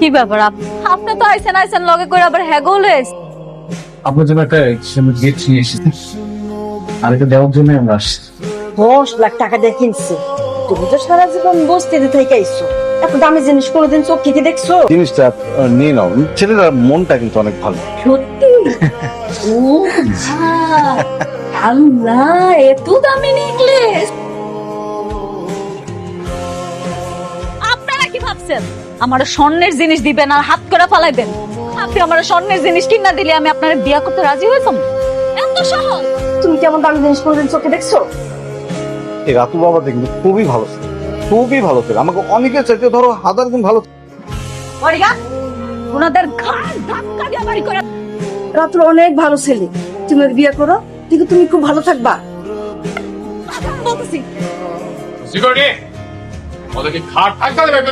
কি ব্যাপার আপনি তো আইছেন লগে করে আবার হ্যাগোলেস আপনার জন্য একটা গিফট নিয়ে এসেছি আর এটা দেওয়ার জন্য আমরা আসছি 10 লাখ টাকা দিয়ে কিনছে। তুমি তো সারা জীবন বস্তিতে থেকে আইছো, এত দামি জিনিস কোনোদিন চোখ থেকে দেখছো? জিনিসটা নিয়ে নাও। ছেলেটার মনটা কিন্তু অনেক ভালো। সত্যি ও আল্লাহ এত দামি নেকলেস আপনারা কি ভাবছেন আমার স্বর্ণের জিনিস দিবেন আর হাত করে ফালাইবেন? আপনি আমার স্বর্ণের জিনিস কিনা দিলে আমি আপনার বিয়া করতে রাজি হইতাম? এত সহজ? তুমি কেমন দামি জিনিস কোনোদিন চোখে দেখছো? এই রাতু বাবা কিন্তু খুবই ভালো ছিল, খুবই ভালো ছিল। আমাকে অনেকের চাইতে ধরো 1000 গুণ ভালো। ওরিয়া ওনাদের ঘাড় ধাক্কা দিয়ে বাড়ি করে রাতুল অনেক ভালো ছেলে, তুমি ওর বিয়ে করো, দেখো তুমি খুব ভালো থাকবা। বলতেছি সিকিউরিটি ওদেরকে খাট ধাক্কা দেবে